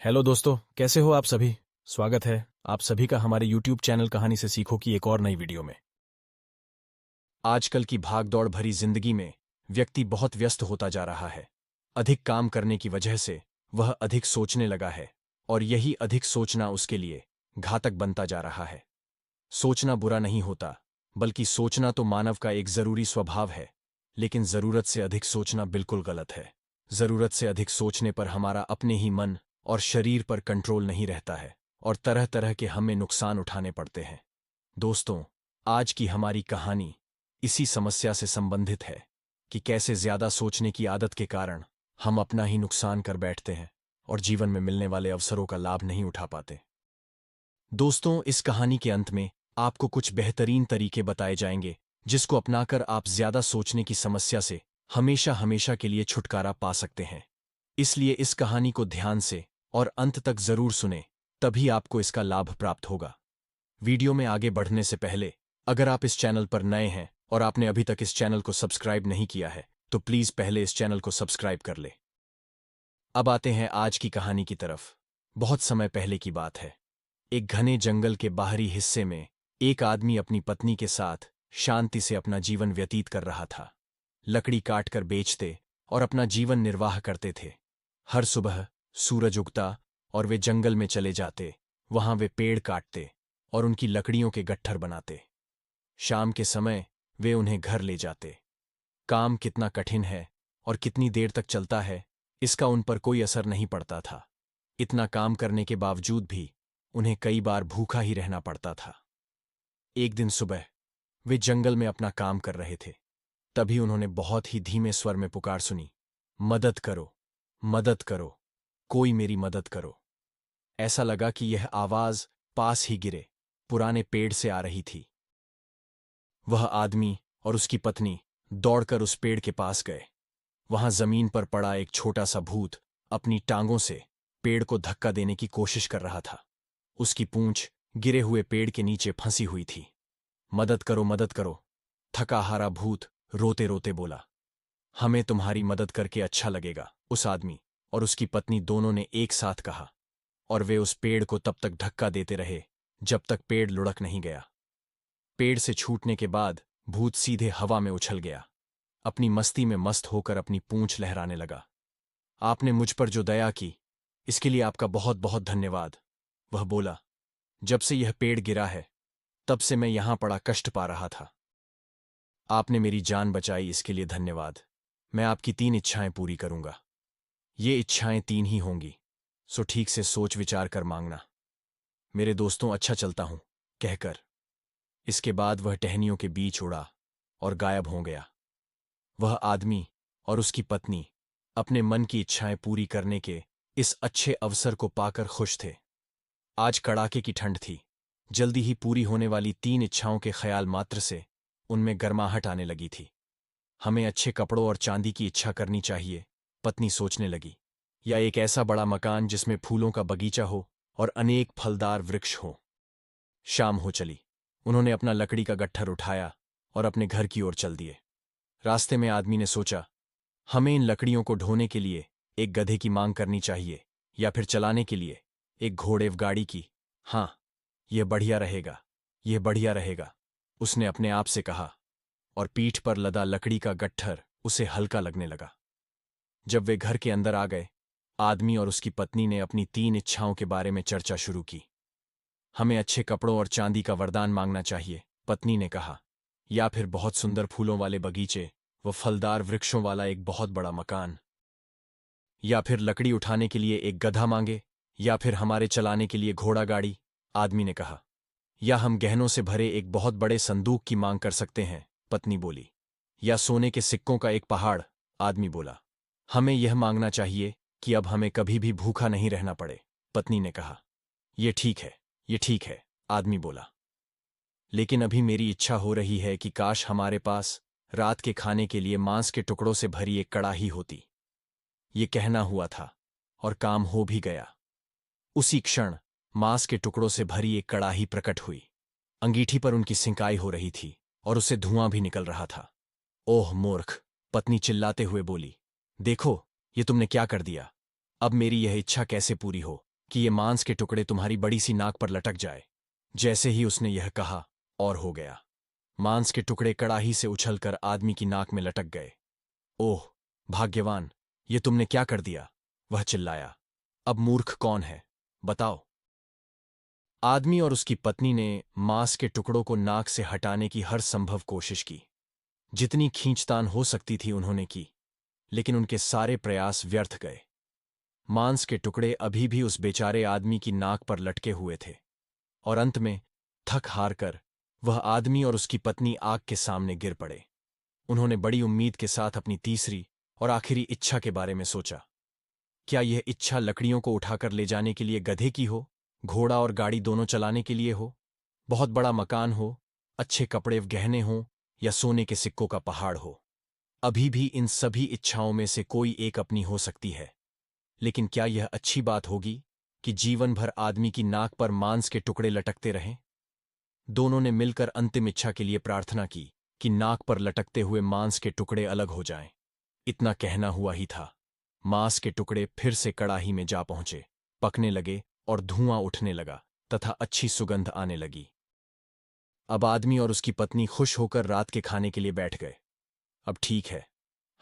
Hello दोस्तों, कैसे हो आप सभी। स्वागत है आप सभी का हमारे यूट्यूब चैनल कहानी से सीखो की एक और नई वीडियो में। आजकल की भागदौड़ भरी जिंदगी में व्यक्ति बहुत व्यस्त होता जा रहा है। अधिक काम करने की वजह से वह अधिक सोचने लगा है और यही अधिक सोचना उसके लिए घातक बनता जा रहा है। सोचना बुरा नहीं होता, बल्कि सोचना तो मानव का एक जरूरी स्वभाव है, लेकिन जरूरत से अधिक सोचना बिल्कुल गलत है। जरूरत से अधिक सोचने पर हमारा अपने ही मन और शरीर पर कंट्रोल नहीं रहता है और तरह तरह के हमें नुकसान उठाने पड़ते हैं। दोस्तों, आज की हमारी कहानी इसी समस्या से संबंधित है कि कैसे ज्यादा सोचने की आदत के कारण हम अपना ही नुकसान कर बैठते हैं और जीवन में मिलने वाले अवसरों का लाभ नहीं उठा पाते। दोस्तों, इस कहानी के अंत में आपको कुछ बेहतरीन तरीके बताए जाएंगे जिसको अपनाकर आप ज्यादा सोचने की समस्या से हमेशा हमेशा के लिए छुटकारा पा सकते हैं। इसलिए इस कहानी को ध्यान से और अंत तक जरूर सुने, तभी आपको इसका लाभ प्राप्त होगा। वीडियो में आगे बढ़ने से पहले अगर आप इस चैनल पर नए हैं और आपने अभी तक इस चैनल को सब्सक्राइब नहीं किया है तो प्लीज पहले इस चैनल को सब्सक्राइब कर ले। अब आते हैं आज की कहानी की तरफ। बहुत समय पहले की बात है। एक घने जंगल के बाहरी हिस्से में एक आदमी अपनी पत्नी के साथ शांति से अपना जीवन व्यतीत कर रहा था। लकड़ी काटकर बेचते और अपना जीवन निर्वाह करते थे। हर सुबह सूरज उगता और वे जंगल में चले जाते। वहां वे पेड़ काटते और उनकी लकड़ियों के गट्ठर बनाते। शाम के समय वे उन्हें घर ले जाते। काम कितना कठिन है और कितनी देर तक चलता है, इसका उन पर कोई असर नहीं पड़ता था। इतना काम करने के बावजूद भी उन्हें कई बार भूखा ही रहना पड़ता था। एक दिन सुबह वे जंगल में अपना काम कर रहे थे। तभी उन्होंने बहुत ही धीमे स्वर में पुकार सुनी, मदद करो, मदद करो, कोई मेरी मदद करो। ऐसा लगा कि यह आवाज पास ही गिरे पुराने पेड़ से आ रही थी। वह आदमी और उसकी पत्नी दौड़कर उस पेड़ के पास गए। वहां जमीन पर पड़ा एक छोटा सा भूत अपनी टांगों से पेड़ को धक्का देने की कोशिश कर रहा था। उसकी पूंछ गिरे हुए पेड़ के नीचे फंसी हुई थी। मदद करो, मदद करो, थका हारा भूत रोते रोते बोला। हमें तुम्हारी मदद करके अच्छा लगेगा, उस आदमी और उसकी पत्नी दोनों ने एक साथ कहा, और वे उस पेड़ को तब तक धक्का देते रहे जब तक पेड़ लुढ़क नहीं गया। पेड़ से छूटने के बाद भूत सीधे हवा में उछल गया। अपनी मस्ती में मस्त होकर अपनी पूंछ लहराने लगा। आपने मुझ पर जो दया की, इसके लिए आपका बहुत बहुत धन्यवाद, वह बोला। जब से यह पेड़ गिरा है तब से मैं यहां पड़ा कष्ट पा रहा था। आपने मेरी जान बचाई, इसके लिए धन्यवाद। मैं आपकी 3 इच्छाएं पूरी करूंगा। ये इच्छाएं 3 ही होंगी, सो ठीक से सोच विचार कर मांगना। मेरे दोस्तों, अच्छा चलता हूं, कहकर इसके बाद वह टहनियों के बीच उड़ा और गायब हो गया। वह आदमी और उसकी पत्नी अपने मन की इच्छाएं पूरी करने के इस अच्छे अवसर को पाकर खुश थे। आज कड़ाके की ठंड थी। जल्दी ही पूरी होने वाली 3 इच्छाओं के ख्याल मात्र से उनमें गर्माहट आने लगी थी। हमें अच्छे कपड़ों और चांदी की इच्छा करनी चाहिए, पत्नी सोचने लगी, या एक ऐसा बड़ा मकान जिसमें फूलों का बगीचा हो और अनेक फलदार वृक्ष हो। शाम हो चली। उन्होंने अपना लकड़ी का गट्ठर उठाया और अपने घर की ओर चल दिए। रास्ते में आदमी ने सोचा, हमें इन लकड़ियों को ढोने के लिए एक गधे की मांग करनी चाहिए या फिर चलाने के लिए एक घोड़े गाड़ी की। हाँ, यह बढ़िया रहेगा, यह बढ़िया रहेगा, उसने अपने आप से कहा, और पीठ पर लदा लकड़ी का गट्ठर उसे हल्का लगने लगा। जब वे घर के अंदर आ गए, आदमी और उसकी पत्नी ने अपनी 3 इच्छाओं के बारे में चर्चा शुरू की। हमें अच्छे कपड़ों और चांदी का वरदान मांगना चाहिए, पत्नी ने कहा, या फिर बहुत सुंदर फूलों वाले बगीचे व फलदार वृक्षों वाला एक बहुत बड़ा मकान, या फिर लकड़ी उठाने के लिए एक गधा मांगे, या फिर हमारे चलाने के लिए घोड़ा गाड़ी, आदमी ने कहा, या हम गहनों से भरे एक बहुत बड़े संदूक की मांग कर सकते हैं, पत्नी बोली, या सोने के सिक्कों का एक पहाड़, आदमी बोला। हमें यह मांगना चाहिए कि अब हमें कभी भी भूखा नहीं रहना पड़े, पत्नी ने कहा। यह ठीक है, ये ठीक है, आदमी बोला। लेकिन अभी मेरी इच्छा हो रही है कि काश हमारे पास रात के खाने के लिए मांस के टुकड़ों से भरी एक कड़ाही होती। ये कहना हुआ था और काम हो भी गया। उसी क्षण मांस के टुकड़ों से भरी एक कड़ाही प्रकट हुई। अंगीठी पर उनकी सिंकाई हो रही थी और उससे धुआं भी निकल रहा था। ओह मूर्ख, पत्नी चिल्लाते हुए बोली, देखो ये तुमने क्या कर दिया। अब मेरी यह इच्छा कैसे पूरी हो, कि ये मांस के टुकड़े तुम्हारी बड़ी सी नाक पर लटक जाए। जैसे ही उसने यह कहा, और हो गया। मांस के टुकड़े कड़ाही से उछलकर आदमी की नाक में लटक गए। ओह भाग्यवान, ये तुमने क्या कर दिया? वह चिल्लाया। अब मूर्ख कौन है, बताओ। आदमी और उसकी पत्नी ने मांस के टुकड़ों को नाक से हटाने की हर संभव कोशिश की। जितनी खींचतान हो सकती थी उन्होंने की, लेकिन उनके सारे प्रयास व्यर्थ गए। मांस के टुकड़े अभी भी उस बेचारे आदमी की नाक पर लटके हुए थे, और अंत में थक हार कर वह आदमी और उसकी पत्नी आग के सामने गिर पड़े। उन्होंने बड़ी उम्मीद के साथ अपनी तीसरी और आखिरी इच्छा के बारे में सोचा। क्या यह इच्छा लकड़ियों को उठाकर ले जाने के लिए गधे की हो, घोड़ा और गाड़ी दोनों चलाने के लिए हो, बहुत बड़ा मकान हो, अच्छे कपड़े गहने हों, या सोने के सिक्कों का पहाड़ हो? अभी भी इन सभी इच्छाओं में से कोई एक अपनी हो सकती है, लेकिन क्या यह अच्छी बात होगी कि जीवन भर आदमी की नाक पर मांस के टुकड़े लटकते रहें? दोनों ने मिलकर अंतिम इच्छा के लिए प्रार्थना की कि नाक पर लटकते हुए मांस के टुकड़े अलग हो जाएं। इतना कहना हुआ ही था, मांस के टुकड़े फिर से कड़ाही में जा पहुंचे, पकने लगे और धुआं उठने लगा तथा अच्छी सुगंध आने लगी। अब आदमी और उसकी पत्नी खुश होकर रात के खाने के लिए बैठ गए। अब ठीक है,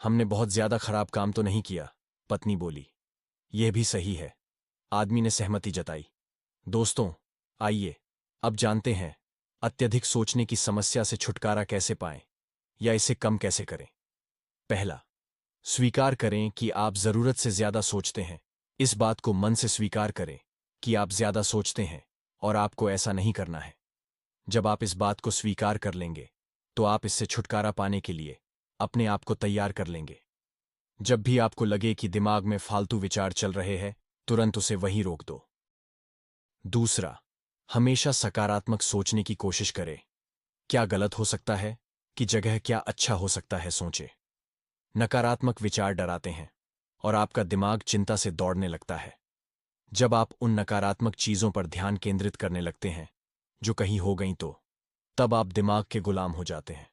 हमने बहुत ज्यादा खराब काम तो नहीं किया, पत्नी बोली। यह भी सही है, आदमी ने सहमति जताई। दोस्तों, आइए अब जानते हैं अत्यधिक सोचने की समस्या से छुटकारा कैसे पाएं, या इसे कम कैसे करें। पहला, स्वीकार करें कि आप जरूरत से ज्यादा सोचते हैं। इस बात को मन से स्वीकार करें कि आप ज्यादा सोचते हैं और आपको ऐसा नहीं करना है। जब आप इस बात को स्वीकार कर लेंगे, तो आप इससे छुटकारा पाने के लिए अपने आप को तैयार कर लेंगे। जब भी आपको लगे कि दिमाग में फालतू विचार चल रहे हैं, तुरंत उसे वहीं रोक दो। दूसरा, हमेशा सकारात्मक सोचने की कोशिश करें। क्या गलत हो सकता है कि जगह क्या अच्छा हो सकता है सोचे। नकारात्मक विचार डराते हैं और आपका दिमाग चिंता से दौड़ने लगता है। जब आप उन नकारात्मक चीजों पर ध्यान केंद्रित करने लगते हैं जो कहीं हो गई, तो तब आप दिमाग के गुलाम हो जाते हैं।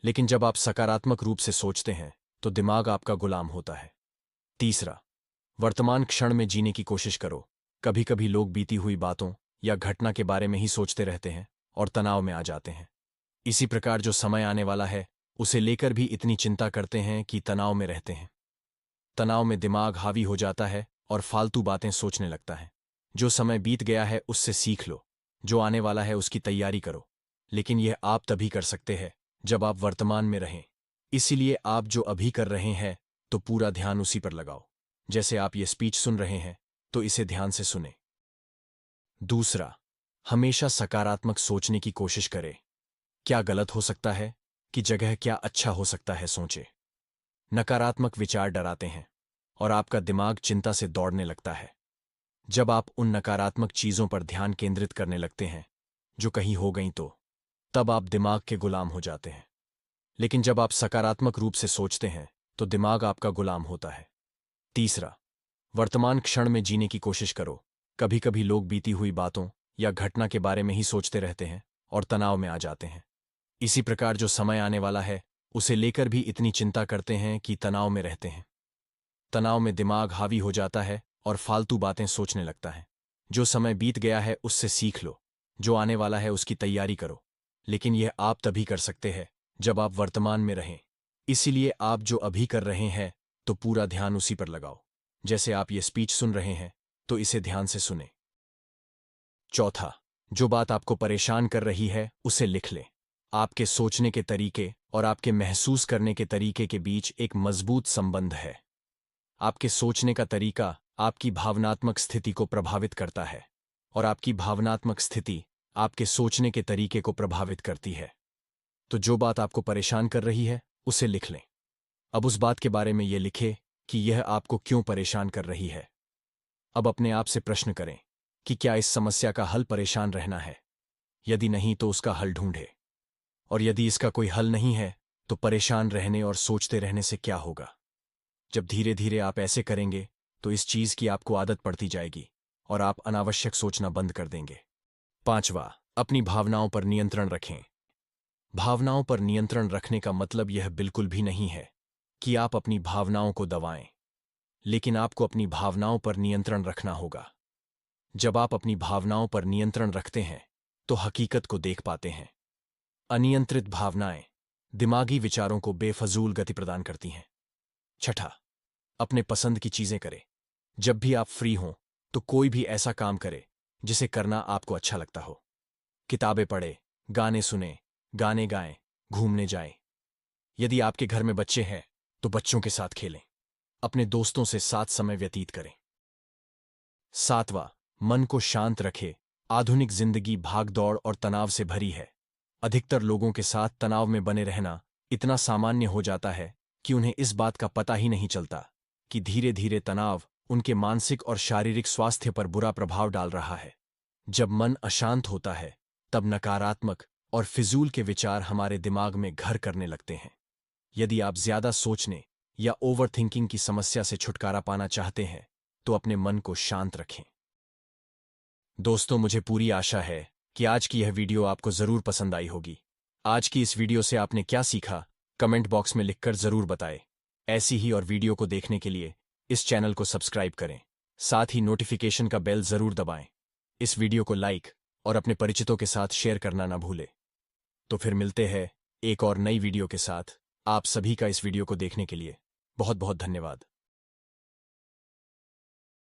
लेकिन जब आप सकारात्मक रूप से सोचते हैं, तो दिमाग आपका गुलाम होता है। तीसरा, वर्तमान क्षण में जीने की कोशिश करो। कभी कभी लोग बीती हुई बातों या घटना के बारे में ही सोचते रहते हैं और तनाव में आ जाते हैं। इसी प्रकार जो समय आने वाला है उसे लेकर भी इतनी चिंता करते हैं कि तनाव में रहते हैं। तनाव में दिमाग हावी हो जाता है और फालतू बातें सोचने लगता है। जो समय बीत गया है उससे सीख लो, जो आने वाला है उसकी तैयारी करो। लेकिन यह आप तभी कर सकते हैं जब आप वर्तमान में रहें। इसीलिए आप जो अभी कर रहे हैं, तो पूरा ध्यान उसी पर लगाओ। जैसे आप ये स्पीच सुन रहे हैं, तो इसे ध्यान से सुने। दूसरा, हमेशा सकारात्मक सोचने की कोशिश करें। क्या गलत हो सकता है कि जगह क्या अच्छा हो सकता है सोचे। नकारात्मक विचार डराते हैं और आपका दिमाग चिंता से दौड़ने लगता है। जब आप उन नकारात्मक चीजों पर ध्यान केंद्रित करने लगते हैं जो कहीं हो गई, तो तब आप दिमाग के गुलाम हो जाते हैं। लेकिन जब आप सकारात्मक रूप से सोचते हैं, तो दिमाग आपका गुलाम होता है। तीसरा, वर्तमान क्षण में जीने की कोशिश करो। कभी कभी लोग बीती हुई बातों या घटना के बारे में ही सोचते रहते हैं और तनाव में आ जाते हैं। इसी प्रकार जो समय आने वाला है उसे लेकर भी इतनी चिंता करते हैं कि तनाव में रहते हैं। तनाव में दिमाग हावी हो जाता है और फालतू बातें सोचने लगता है। जो समय बीत गया है उससे सीख लो, जो आने वाला है उसकी तैयारी करो। लेकिन यह आप तभी कर सकते हैं जब आप वर्तमान में रहें। इसीलिए आप जो अभी कर रहे हैं, तो पूरा ध्यान उसी पर लगाओ। जैसे आप ये स्पीच सुन रहे हैं, तो इसे ध्यान से सुने। चौथा, जो बात आपको परेशान कर रही है उसे लिख लें। आपके सोचने के तरीके और आपके महसूस करने के तरीके के बीच एक मजबूत संबंध है। आपके सोचने का तरीका आपकी भावनात्मक स्थिति को प्रभावित करता है, और आपकी भावनात्मक स्थिति आपके सोचने के तरीके को प्रभावित करती है। तो जो बात आपको परेशान कर रही है उसे लिख लें। अब उस बात के बारे में यह लिखें कि यह आपको क्यों परेशान कर रही है। अब अपने आप से प्रश्न करें कि क्या इस समस्या का हल परेशान रहना है। यदि नहीं, तो उसका हल ढूंढे। और यदि इसका कोई हल नहीं है, तो परेशान रहने और सोचते रहने से क्या होगा। जब धीरे धीरे आप ऐसे करेंगे, तो इस चीज की आपको आदत पड़ती जाएगी और आप अनावश्यक सोचना बंद कर देंगे। पांचवा, अपनी भावनाओं पर नियंत्रण रखें। भावनाओं पर नियंत्रण रखने का मतलब यह बिल्कुल भी नहीं है कि आप अपनी भावनाओं को दबाएं, लेकिन आपको अपनी भावनाओं पर नियंत्रण रखना होगा। जब आप अपनी भावनाओं पर नियंत्रण रखते हैं तो हकीकत को देख पाते हैं। अनियंत्रित भावनाएं दिमागी विचारों को बेफजूल गति प्रदान करती हैं। छठा, अपने पसंद की चीजें करें। जब भी आप फ्री हों तो कोई भी ऐसा काम करें जिसे करना आपको अच्छा लगता हो। किताबें पढ़ें, गाने सुने, गाने गाएं, घूमने जाएं। यदि आपके घर में बच्चे हैं तो बच्चों के साथ खेलें। अपने दोस्तों से साथ समय व्यतीत करें। सातवां, मन को शांत रखें। आधुनिक जिंदगी भागदौड़ और तनाव से भरी है। अधिकतर लोगों के साथ तनाव में बने रहना इतना सामान्य हो जाता है कि उन्हें इस बात का पता ही नहीं चलता कि धीरे धीरे तनाव उनके मानसिक और शारीरिक स्वास्थ्य पर बुरा प्रभाव डाल रहा है। जब मन अशांत होता है तब नकारात्मक और फिजूल के विचार हमारे दिमाग में घर करने लगते हैं। यदि आप ज्यादा सोचने या ओवरथिंकिंग की समस्या से छुटकारा पाना चाहते हैं तो अपने मन को शांत रखें। दोस्तों, मुझे पूरी आशा है कि आज की यह वीडियो आपको जरूर पसंद आई होगी। आज की इस वीडियो से आपने क्या सीखा, कमेंट बॉक्स में लिखकर जरूर बताएं। ऐसी ही और वीडियो को देखने के लिए इस चैनल को सब्सक्राइब करें, साथ ही नोटिफिकेशन का बेल जरूर दबाएं। इस वीडियो को लाइक और अपने परिचितों के साथ शेयर करना ना भूलें। तो फिर मिलते हैं एक और नई वीडियो के साथ। आप सभी का इस वीडियो को देखने के लिए बहुत बहुत धन्यवाद।